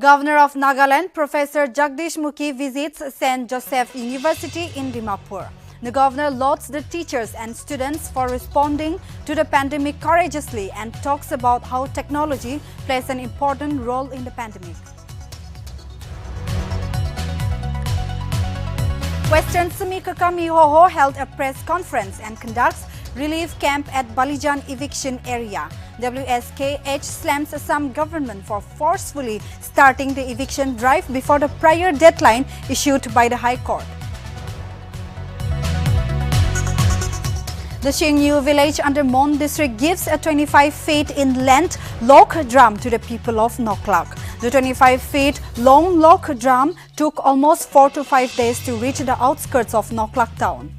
Governor of Nagaland, Professor Jagdish Mukhi visits St. Joseph University in Dimapur. The governor lauds the teachers and students for responding to the pandemic courageously and talks about how technology plays an important role in the pandemic. Western Sumi Hoho held a press conference and conducts relief camp at Balijan eviction area. WSKH slams Assam government for forcefully starting the eviction drive before the prior deadline issued by the High Court. The Shingyu village under Mon district gives a 25 feet in length log drum to the people of Noklak. The 25 feet long log drum took almost 4 to 5 days to reach the outskirts of Noklak town.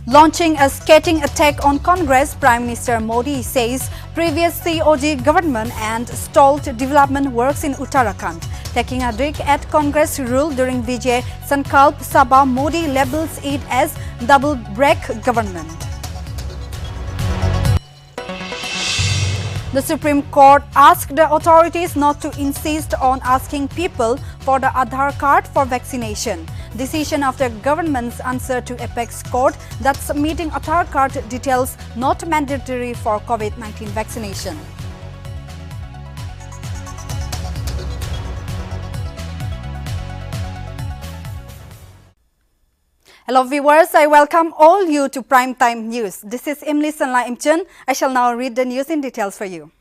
Launching a scathing attack on Congress, Prime Minister Modi says previous COG government and stalled development works in Uttarakhand. Taking a dig at Congress rule during Vijay Sankalp Sabha, Modi labels it as double break government. The Supreme Court asked the authorities not to insist on asking people for the Aadhaar card for vaccination. Decision after government's answer to Apex Court that submitting Aadhaar card details not mandatory for COVID-19 vaccination. Hello viewers, I welcome all you to Primetime News. This is Imli Sanla Imchen. I shall now read the news in details for you.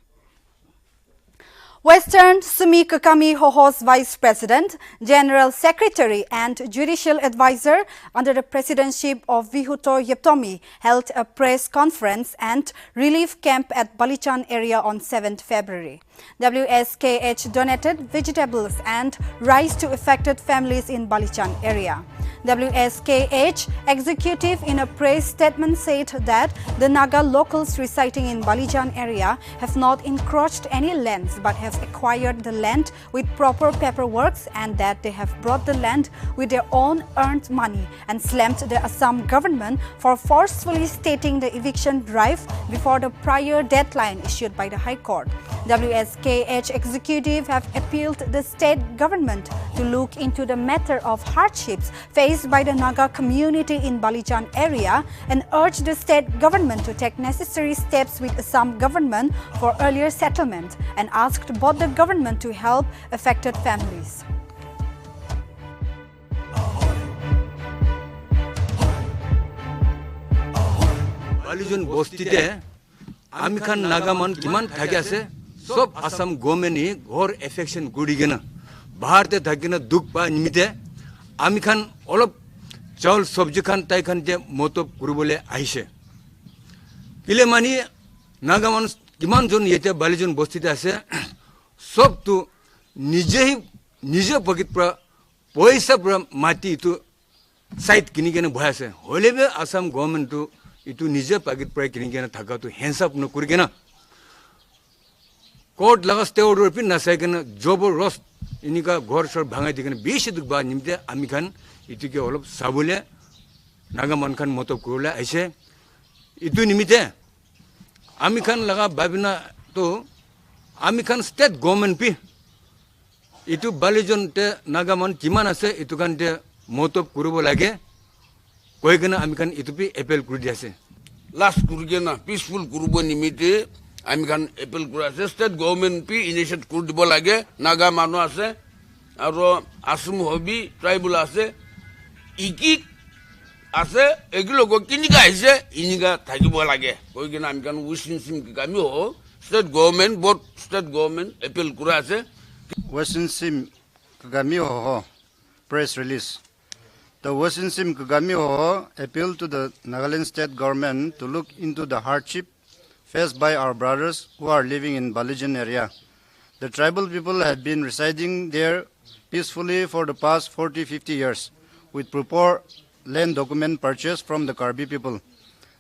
Western Sumi Hoho's Vice President, General Secretary and Judicial Advisor under the presidency of Vihuto Yeptomi held a press conference and relief camp at Balijan area on 7th February. WSKH donated vegetables and rice to affected families in Balijan area. WSKH executive in a press statement said that the Naga locals residing in Balijan area have not encroached any lands but have acquired the land with proper paperwork and that they have brought the land with their own earned money and slammed the Assam government for forcefully starting the eviction drive before the prior deadline issued by the High Court. WSKH executive have appealed the state government to look into the matter of hardships faced by the Naga community in Balijan area and urged the state government to take necessary steps with Assam government for earlier settlement and asked both the government to help affected families. Balijan bostite amikhan nagaman kiman thagi ase sob Assam government ghor affection gudigena baharte thagina duk ba nimite amikhan olop chaul sobji khan tai khan je motob kurubole aise kile mani nagaman kiman jon yete Balijan bostite ase sob tu nije pocket pra poisa pra mati tu site kinigena bhayase holebe Assam government tu itu nije pocket pra kinigena thaka tu hands up no kurigena court lagaste order pin na saigena jobo rost inika ghor sor bhangai digena beshi duk ba nimte ami khan itu ke olop sabule nagaman khan motob kurula aise itu nimite ami khan laga babina to ami khan state government pi itu Balijan te nagaman kiman ase itu kan te motob kurubo lage koigena ami khan itu pi appeal kuri ase last kurgena peaceful kurubo nimite ami khan appeal kuri ase state government pi initiate kuri dibo lage naga manu ase aro Assam hobi tribal ase iki ase egilo go kinika ise iniga thakibo lage koigena ami khan wishing sim kami ho state government both state government appeal kuri ase Western Sim Kagami Hoho press release. The Western Sim Kagami Hoho appealed to the Nagaland state government to look into the hardship faced by our brothers who are living in Balijan area. The tribal people have been residing there peacefully for the past 40-50 years with proper land document purchased from the Karbi people.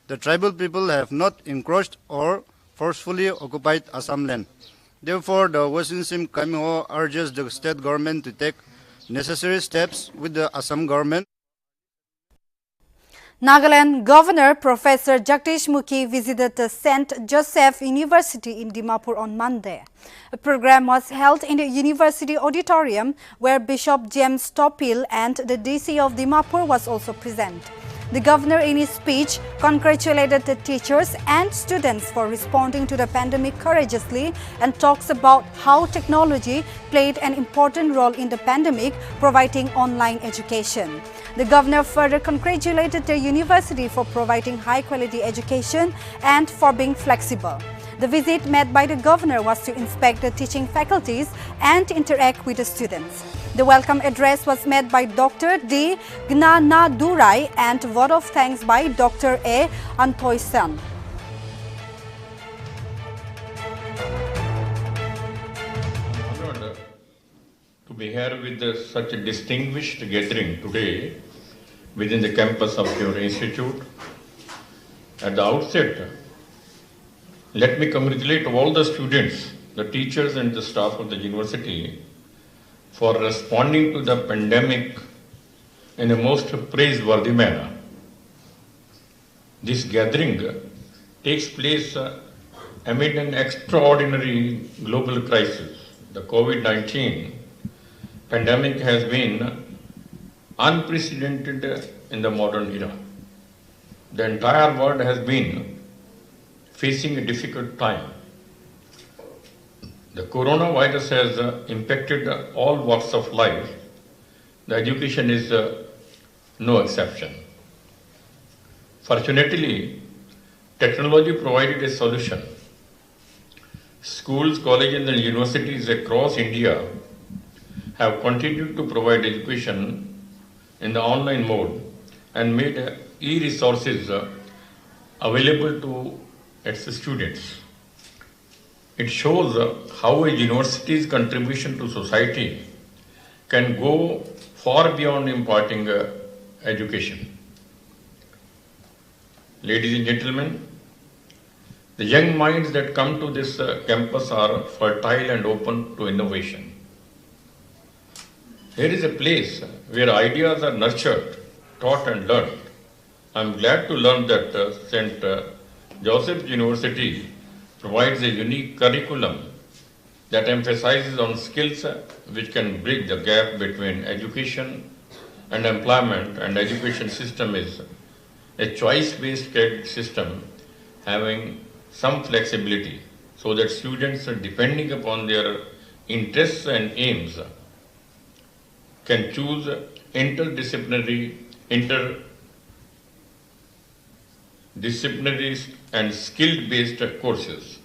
The tribal people have not encroached or forcefully occupied Assam land. Therefore, the Western Sim Kagami Hoho urges the state government to take necessary steps with the Assam government. Nagaland Governor Professor Jagdish Mukhi visited the St. Joseph University in Dimapur on Monday. A program was held in the university auditorium where Bishop James Topil and the DC of Dimapur was also present. The governor in his speech congratulated the teachers and students for responding to the pandemic courageously and talks about how technology played an important role in the pandemic, providing online education. The governor further congratulated the university for providing high-quality education and for being flexible. The visit made by the governor was to inspect the teaching faculties and interact with the students. The welcome address was made by Dr. D. Gnanadurai and vote of thanks by Dr. A. Antoisan. I'm honored to be here with such a distinguished gathering today within the campus of your institute. At the outset, let me congratulate all the students, the teachers and the staff of the university for responding to the pandemic in a most praiseworthy manner. This gathering takes place amid an extraordinary global crisis. The COVID-19 pandemic has been unprecedented in the modern era. The entire world has been facing a difficult time. The coronavirus has impacted all walks of life. The education is no exception. Fortunately, technology provided a solution. Schools, colleges and universities across India have continued to provide education in the online mode and made e-resources available to its students. It shows how a university's contribution to society can go far beyond imparting education. Ladies and gentlemen, the young minds that come to this campus are fertile and open to innovation. Here is a place where ideas are nurtured, taught and learned. I am glad to learn that St. Joseph's University provides a unique curriculum that emphasizes on skills which can bridge the gap between education and employment, and education system is a choice-based credit system having some flexibility so that students, depending upon their interests and aims, can choose interdisciplinary and skill-based courses.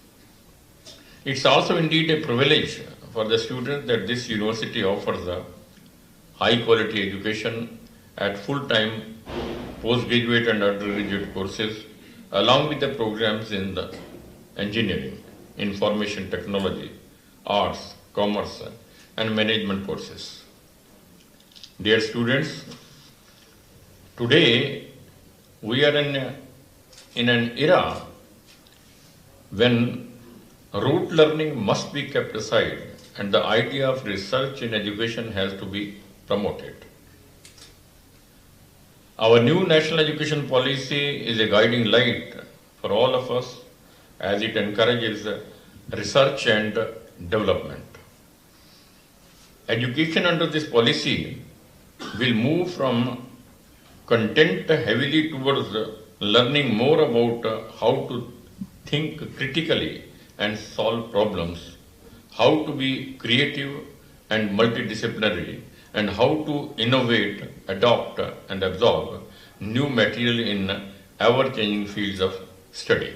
It's also indeed a privilege for the students that this university offers a high-quality education at full-time postgraduate and undergraduate courses, along with the programs in the engineering, information technology, arts, commerce, and management courses. Dear students, today we are in an era when rote learning must be kept aside and the idea of research in education has to be promoted. Our new national education policy is a guiding light for all of us as it encourages research and development. Education under this policy will move from content heavily towards learning more about how to think critically and solve problems, how to be creative and multidisciplinary, and how to innovate, adopt, and absorb new material in ever-changing fields of study.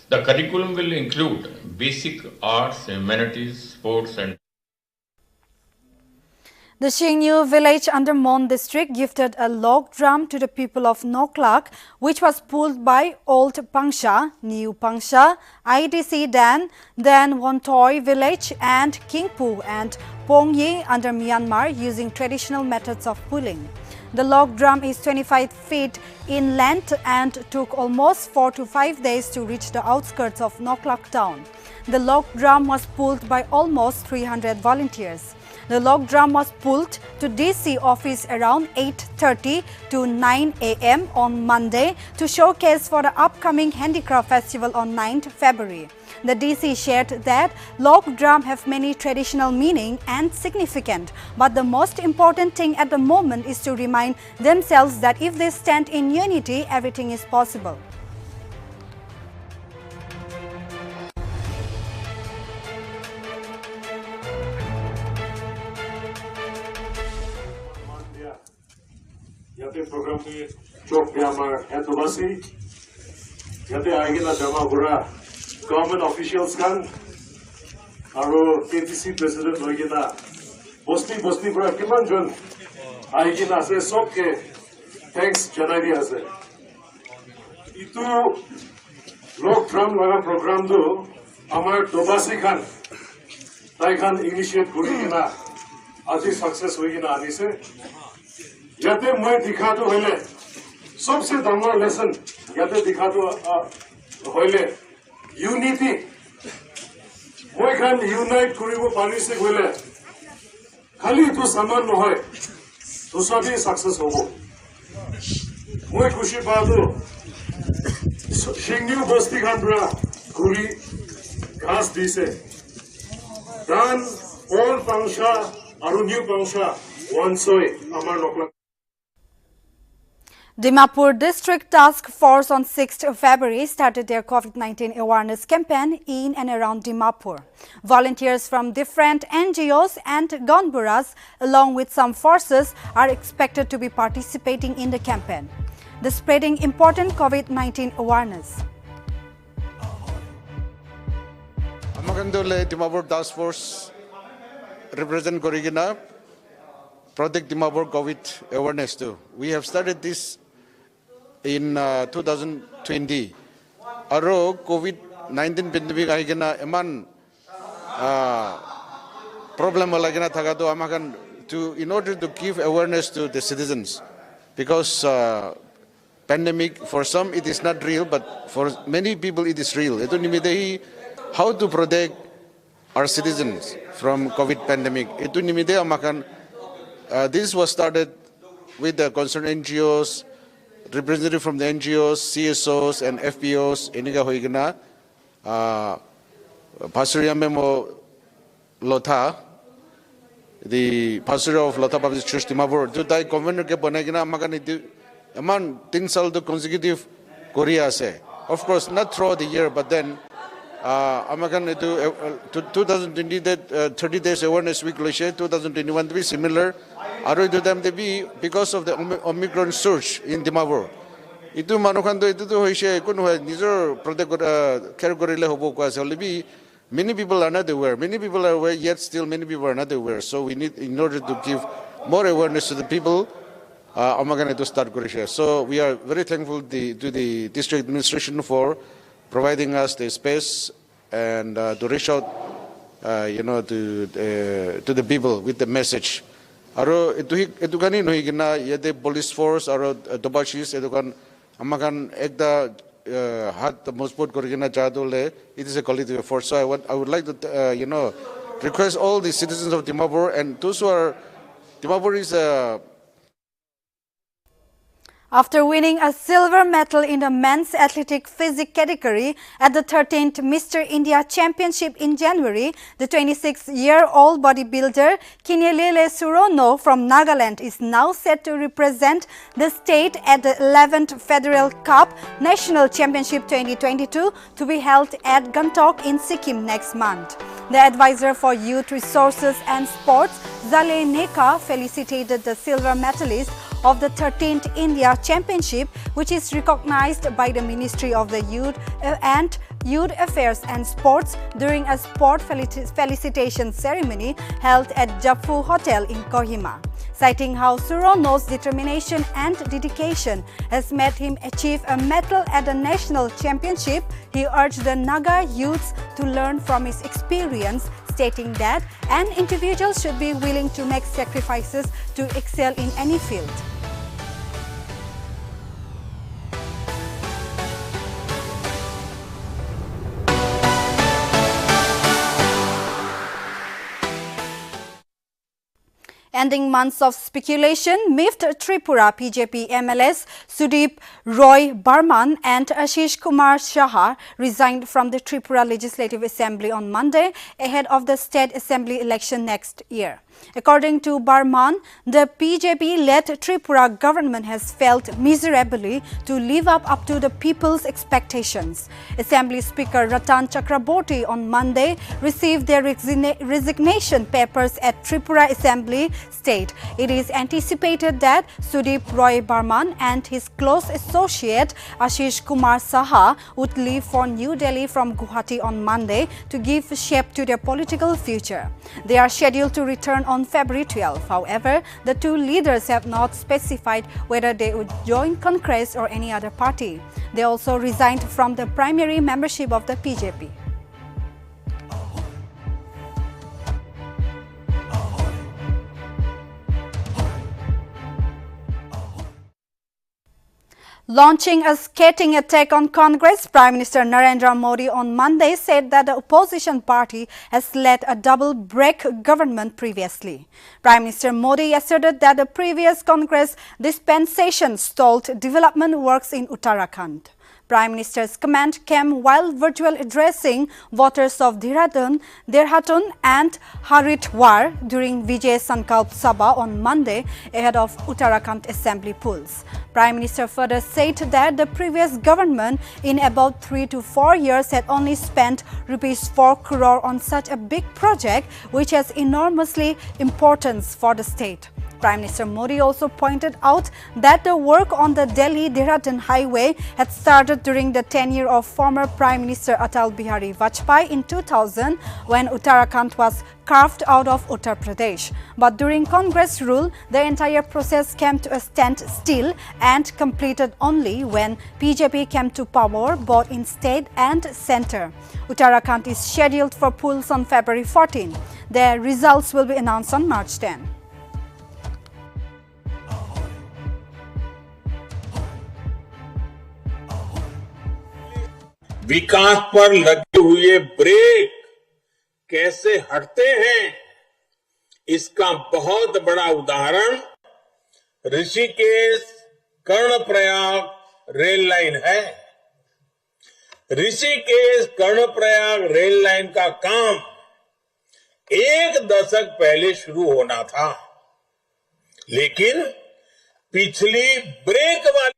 The curriculum will include basic arts, humanities, sports, and The Shingnu village under Mon district gifted a log drum to the people of Noklak, which was pulled by Old Pangsha, New Pangsha, IDC Dan Wontoi village and Kingpu and Pongyi under Myanmar using traditional methods of pulling. The log drum is 25 feet in length and took almost 4 to 5 days to reach the outskirts of Noklak town. The log drum was pulled by almost 300 volunteers. The log drum was pulled to DC office around 8:30 to 9 a.m. on Monday to showcase for the upcoming Handicraft Festival on 9th February. The DC shared that log drum have many traditional meaning and significant, but the most important thing at the moment is to remind themselves that if they stand in unity, everything is possible. Yate program में चौक पे हमारे head Owaisi, yate आएंगे ना जमा बुरा government officials kan, आरो KTC president होएंगे ना बस्ती बुरा किमान जन आएंगे ना से सब के thanks जनाई दिया से इतु लोग ड्रम लगा program दो हमारे Owaisi kan ताई kan initiate करेंगे ना आज ही success होएंगे ना आने से याते मैं दिखा तो होले सबसे धमाल लेसन याते दिखा तो होले यूनिटी मैं खान यूनाइट करिबो पानी से होले खाली तो सामान न होय तो सभी सक्सेस होबो मैं खुशी बादो शिंगन्यू बस्ती खान पुरा घुरी घास दिसे दान ओल पांशा आरो new पांशा वनसोय Amar नकला Dimapur District Task Force on 6th February started their COVID-19 awareness campaign in and around Dimapur. Volunteers from different NGOs and Gonburas, along with some forces, are expected to be participating in the campaign. The spreading important COVID-19 awareness. Amakandole Dimapur Task Force represent Gorigina, Project Dimapur COVID awareness too. We have started this in 2020. Aro COVID-19 pandemic aigena eman problem lagena thagado amakan to in order to give awareness to the citizens, because pandemic for some it is not real, but for many people it is real. Ito nimidai how to protect our citizens from COVID pandemic. Ito nimidai amakan this was started with the concerned NGOs, representative from the NGOs, CSOs and FPOs, iniga hoigana, Pastor Memo Lotha, the pastor of Lotha Baptist Church Dimapur, today convener ke banagina magani aman 3 saal to consecutive Korea se. Of course, not throughout the year, but then amakan itu 2020 that 30 days awareness week loise 2021 to be similar. Aro itu them to be because of the Omicron surge in Dimapur. Itu manukan to itu hoise kun hoy nijor protect care gorile hobo ko ase be many people are not aware. Many people are aware, yet still many people are not aware. So we need, in order to give more awareness to the people, amakan to start gorisha. So we are very thankful to the district administration for providing us the space and to reach out, to the people with the message. Aro itu kani nohi gina yede police force aro dobashis itu kan amakan ekda hat mosbut korigina jadole. It is a collective effort. So I would like to request all the citizens of Dimapur and those who are Dimapur is After winning a silver medal in the men's athletic physique category at the 13th Mr. India Championship in January, the 26-year-old bodybuilder Kinelele Surono from Nagaland is now set to represent the state at the 11th Federal Cup National Championship 2022 to be held at Gangtok in Sikkim next month. The advisor for Youth Resources and Sports, Zale Neka, felicitated the silver medalist of the 13th India Championship, which is recognized by the Ministry of the Youth and Youth Affairs and Sports during a sport felicitation ceremony held at Japfu Hotel in Kohima. Citing how Surono's determination and dedication has made him achieve a medal at the national championship, he urged the Naga youths to learn from his experience, stating that an individual should be willing to make sacrifices to excel in any field. Ending months of speculation, miffed Tripura BJP MLAs Sudeep Roy Barman and Ashish Kumar Saha resigned from the Tripura Legislative Assembly on Monday ahead of the State Assembly election next year. According to Barman, the BJP-led Tripura government has failed miserably to live up to the people's expectations. Assembly Speaker Ratan Chakraborty on Monday received their resignation papers at Tripura Assembly State. It is anticipated that Sudeep Roy Barman and his close associate Ashish Kumar Saha would leave for New Delhi from Guwahati on Monday to give shape to their political future. They are scheduled to return on February 12. However, the two leaders have not specified whether they would join Congress or any other party. They also resigned from the primary membership of the BJP. Launching a scathing attack on Congress, Prime Minister Narendra Modi on Monday said that the opposition party has led a double-break government previously. Prime Minister Modi asserted that the previous Congress dispensation stalled development works in Uttarakhand. Prime Minister's comment came while virtual addressing voters of Dehradun and Haridwar during Vijay Sankalp Sabha on Monday ahead of Uttarakhand Assembly polls. Prime Minister further said that the previous government in about 3 to 4 years had only spent ₹4 crore on such a big project which has enormously importance for the state. Prime Minister Modi also pointed out that the work on the Delhi-Dehradun highway had started during the tenure of former Prime Minister Atal Bihari Vajpayee in 2000 when Uttarakhand was carved out of Uttar Pradesh. But during Congress rule, the entire process came to a standstill and completed only when BJP came to power both in state and centre. Uttarakhand is scheduled for polls on February 14. Their results will be announced on March 10. विकास पर लगे हुए break कैसे हटते हैं, इसका बहुत बड़ा उदाहरण ऋषिकेश कर्णप्रयाग रेल लाइन है। ऋषिकेश कर्णप्रयाग रेल लाइन का काम 1 दशक पहले शुरू होना था, लेकिन पिछली ब्रेक वाली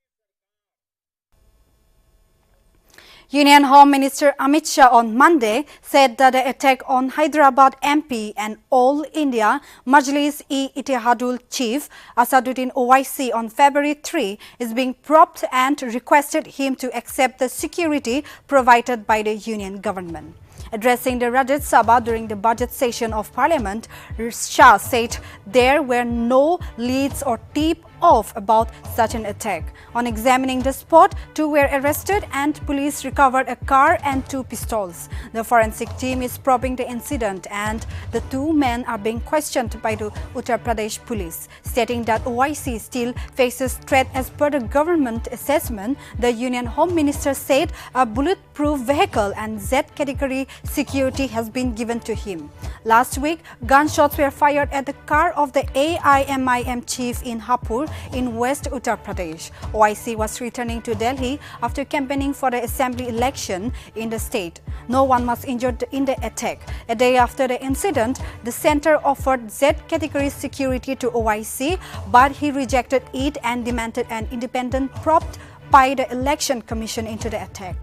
Union Home Minister Amit Shah on Monday said that the attack on Hyderabad MP and All India Majlis-e-Ittihadul chief Asaduddin Owaisi on February 3 is being propped and requested him to accept the security provided by the union government. Addressing the Rajat Sabha during the budget session of Parliament, Shah said there were no leads or tip-off about such an attack. On examining the spot, 2 were arrested and police recovered a car and 2 pistols. The forensic team is probing the incident and the 2 men are being questioned by the Uttar Pradesh police. Stating that Owaisi still faces threat as per the government assessment, the Union Home Minister said a bulletproof vehicle and Z-category security has been given to him. Last week, gunshots were fired at the car of the AIMIM chief in Hapur in West Uttar Pradesh. Owaisi was returning to Delhi after campaigning for the assembly election in the state. No one was injured in the attack. A day after the incident, the centre offered Z-category security to Owaisi, but he rejected it and demanded an independent probe by the Election Commission into the attack.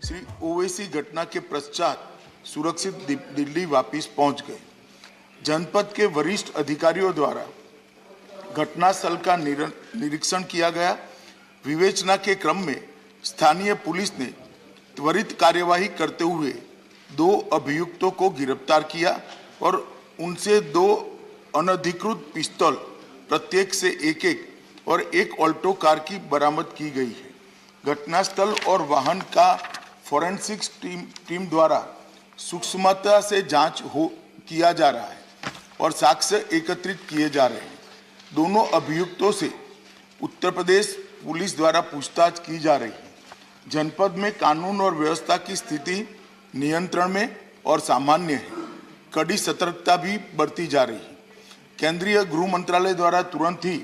Shri Owaisi घटना के पश्चात सुरक्षित दिल्ली वापस पहुंच गए। जनपद के वरिष्ठ अधिकारियों द्वारा घटनास्थल का निरीक्षण किया गया। विवेचना के क्रम में स्थानीय पुलिस ने त्वरित कार्यवाही करते हुए 2 अभियुक्तों को गिरफ्तार किया और उनसे 2 अनधिकृत पिस्तौल प्रत्येक से 1-1 और 1 ऑल्टो कार की बरामद की गई है। घटनास्थल और वाहन का फोरेंसिक्स टीम द्वारा सूक्ष्मता से जांच किया जा रहा है और साक्ष्य एकत्रित किए जा रहे हैं। दोनों अभियुक्तों से उत्तर प्रदेश पुलिस द्वारा पूछताछ की जा रही है। जनपद में कानून और व्यवस्था की स्थिति नियंत्रण में और सामान्य है। कड़ी सतर्कता भी बढ़ती जा रही है। केंद्रीय गृह मंत्रालय द्वारा तुरंत ही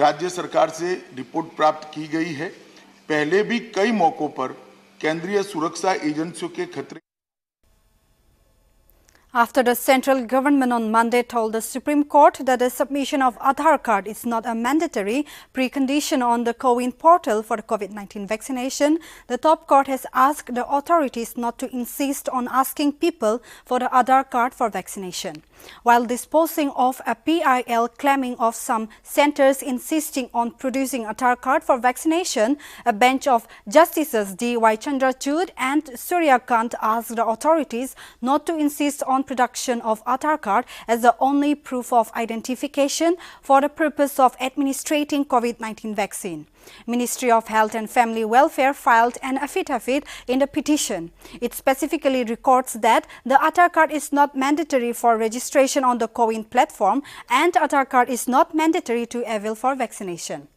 राज्य सरकार से रिपोर्ट प्राप्त की गई है। पहले भी कई मौकों पर केंद्रीय सुरक्षा एजेंसियों के खतरे After the central government on Monday told the Supreme Court that the submission of Aadhaar card is not a mandatory precondition on the CoWIN portal for the COVID-19 vaccination, the top court has asked the authorities not to insist on asking people for the Aadhaar card for vaccination. While disposing of a PIL claiming of some centres insisting on producing Aadhaar card for vaccination, a bench of Justices D.Y. Chandrachud and Suryakant asked the authorities not to insist on production of Aadhaar card as the only proof of identification for the purpose of administrating COVID-19 vaccine. Ministry of Health and Family Welfare filed an affidavit in the petition. It specifically records that the Aadhaar card is not mandatory for registration on the CoWIN platform and Aadhaar card is not mandatory to avail for vaccination.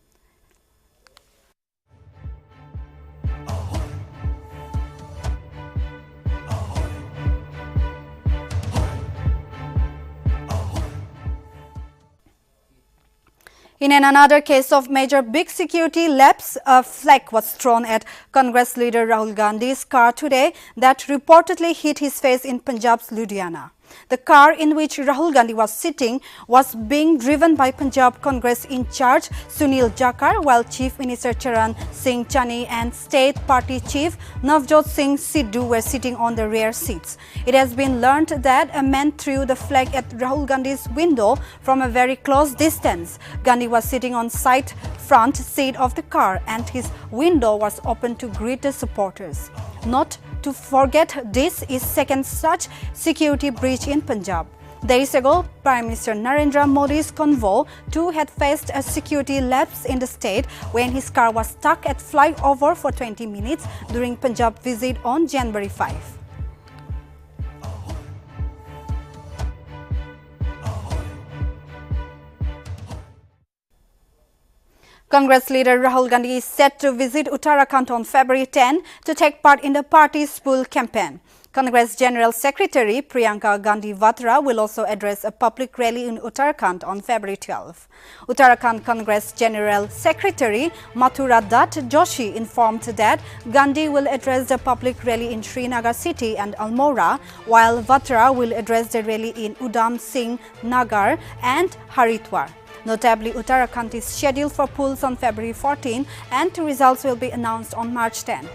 In another case of major big security lapse, a flag was thrown at Congress leader Rahul Gandhi's car today that reportedly hit his face in Punjab's Ludhiana. The car in which Rahul Gandhi was sitting was being driven by Punjab Congress in charge Sunil Jakar, while Chief Minister Charan Singh Chani and State Party Chief Navjot Singh Sidhu were sitting on the rear seats. It has been learnt that a man threw the flag at Rahul Gandhi's window from a very close distance. Gandhi was sitting on side front seat of the car and his window was open to greet the supporters. Not to forget, this is second such security breach in Punjab. Days ago, Prime Minister Narendra Modi's convoy too had faced a security lapse in the state when his car was stuck at flyover for 20 minutes during Punjab visit on January 5. Congress leader Rahul Gandhi is set to visit Uttarakhand on February 10 to take part in the party's poll campaign. Congress General Secretary Priyanka Gandhi Vatra will also address a public rally in Uttarakhand on February 12. Uttarakhand Congress General Secretary Mathura Dutt Joshi informed that Gandhi will address the public rally in Srinagar city and Almora, while Vatra will address the rally in Udham Singh Nagar and Haridwar. Notably, Uttarakhand is scheduled for polls on February 14 and results will be announced on March 10.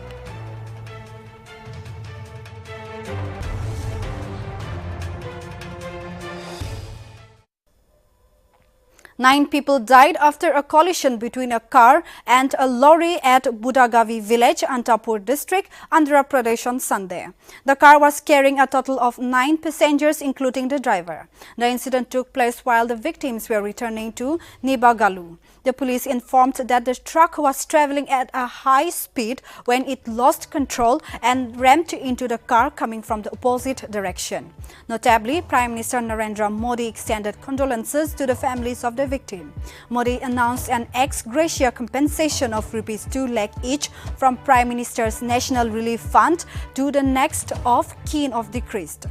Nine people died after a collision between a car and a lorry at Budagavi village, Antapur district, Andhra Pradesh on Sunday. The car was carrying a total of 9 passengers including the driver. The incident took place while the victims were returning to Nibagalu. The police informed that the truck was travelling at a high speed when it lost control and rammed into the car coming from the opposite direction. Notably, Prime Minister Narendra Modi extended condolences to the families of the victim. Modi announced an ex gratia compensation of ₹2 lakh each from Prime Minister's National Relief Fund to the next of kin of deceased.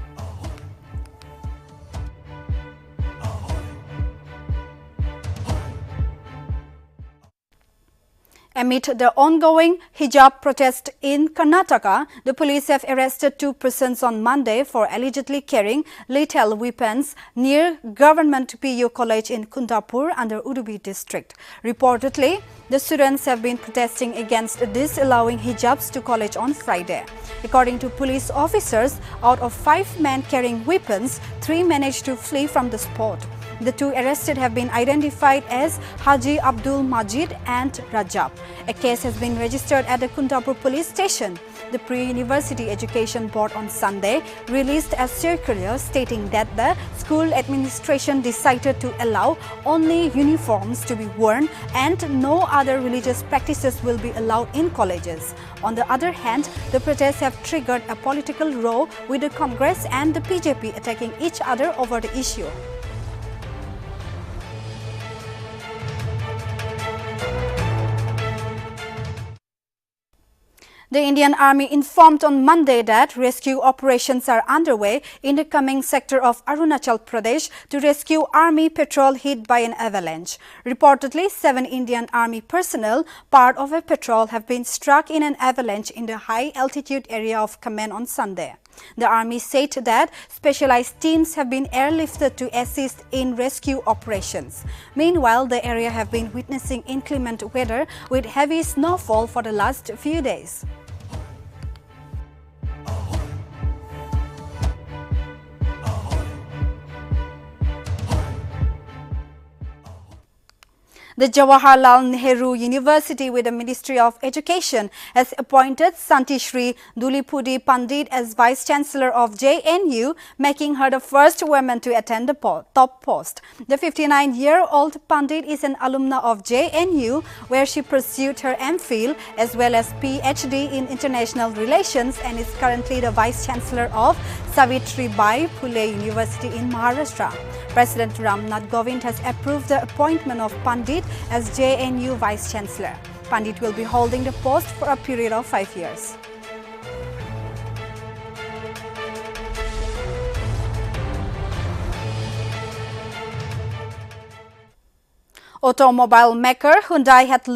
Amid the ongoing hijab protest in Karnataka, the police have arrested 2 persons on Monday for allegedly carrying lethal weapons near Government PU College in Kundapur under Udupi district. Reportedly, the students have been protesting against disallowing hijabs to college on Friday. According to police officers, out of 5 men carrying weapons, 3 managed to flee from the spot. The 2 arrested have been identified as Haji Abdul Majid and Rajab. A case has been registered at the Kundapur police station. The Pre-University Education Board on Sunday released a circular stating that the school administration decided to allow only uniforms to be worn and no other religious practices will be allowed in colleges. On the other hand, the protests have triggered a political row with the Congress and the BJP attacking each other over the issue. The Indian Army informed on Monday that rescue operations are underway in the coming sector of Arunachal Pradesh to rescue army patrol hit by an avalanche. Reportedly, 7 Indian Army personnel, part of a patrol, have been struck in an avalanche in the high-altitude area of Kamen on Sunday. The Army said that specialized teams have been airlifted to assist in rescue operations. Meanwhile, the area have been witnessing inclement weather with heavy snowfall for the last few days. The Jawaharlal Nehru University with the Ministry of Education has appointed Santishri Dulipudi Pandit as Vice-Chancellor of JNU, making her the first woman to attend the top post. The 59-year-old Pandit is an alumna of JNU, where she pursued her MPhil as well as PhD in International Relations and is currently the Vice-Chancellor of Savitribai Phule University in Maharashtra. President Ramnath Kovind has approved the appointment of Pandit as JNU Vice-Chancellor. Pandit will be holding the post for a period of 5 years. Automobile maker Hyundai had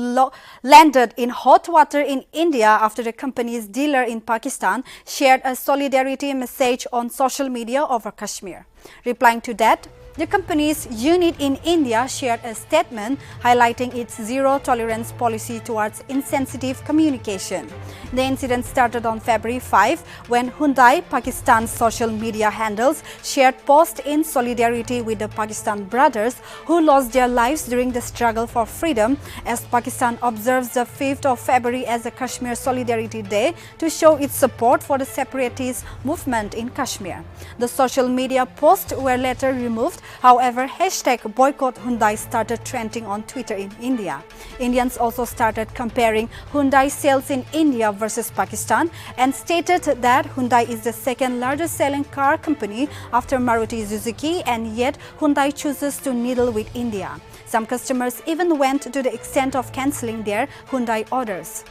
landed in hot water in India after the company's dealer in Pakistan shared a solidarity message on social media over Kashmir. Replying to that, the company's unit in India shared a statement highlighting its zero-tolerance policy towards insensitive communication. The incident started on February 5 when Hyundai, Pakistan's social media handles, shared posts in solidarity with the Pakistan brothers who lost their lives during the struggle for freedom, as Pakistan observes the 5th of February as a Kashmir Solidarity Day to show its support for the separatist movement in Kashmir. The social media posts were later removed. However, hashtag boycott Hyundai started trending on Twitter in India. Indians also started comparing Hyundai sales in India versus Pakistan and stated that Hyundai is the second largest selling car company after Maruti Suzuki, and yet Hyundai chooses to needle with India. Some customers even went to the extent of cancelling their Hyundai orders.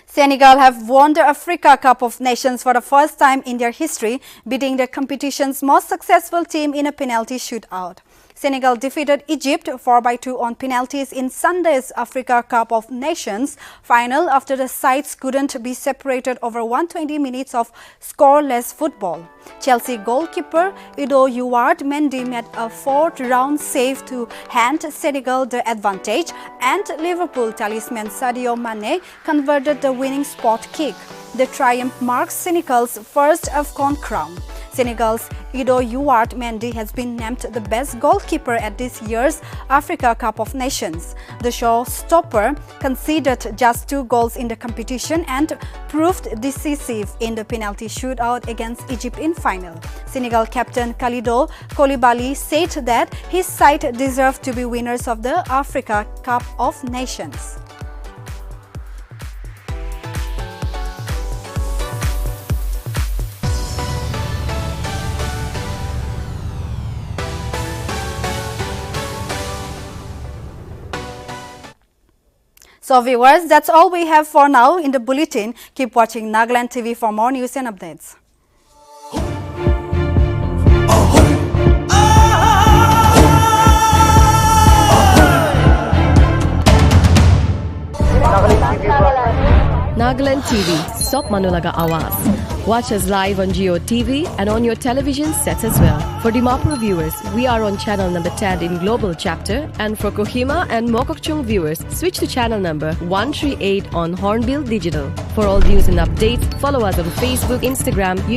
Senegal have won the Africa Cup of Nations for the first time in their history, beating the competition's most successful team in a penalty shootout. Senegal defeated Egypt 4-2 on penalties in Sunday's Africa Cup of Nations final after the sides couldn't be separated over 120 minutes of scoreless football. Chelsea goalkeeper Edouard Mendy made a 4th-round save to hand Senegal the advantage, and Liverpool talisman Sadio Mane converted the winning spot kick. The triumph marks Senegal's first AFCON crown. Senegal's Edouard Mendy has been named the best goalkeeper at this year's Africa Cup of Nations. The showstopper conceded just 2 goals in the competition and proved decisive in the penalty shootout against Egypt in final. Senegal captain Kalidou Koulibaly said that his side deserved to be winners of the Africa Cup of Nations. So viewers, that's all we have for now in the bulletin. Keep watching Nagaland TV for more news and updates. Nagaland TV, Stop Manulaga Awas. Watch us live on Geo TV and on your television sets as well. For Dimapur viewers, we are on channel number 10 in Global Chapter, and for Kohima and Mokokchung viewers, switch to channel number 138 on Hornbill Digital. For all news and updates, follow us on Facebook, Instagram, YouTube.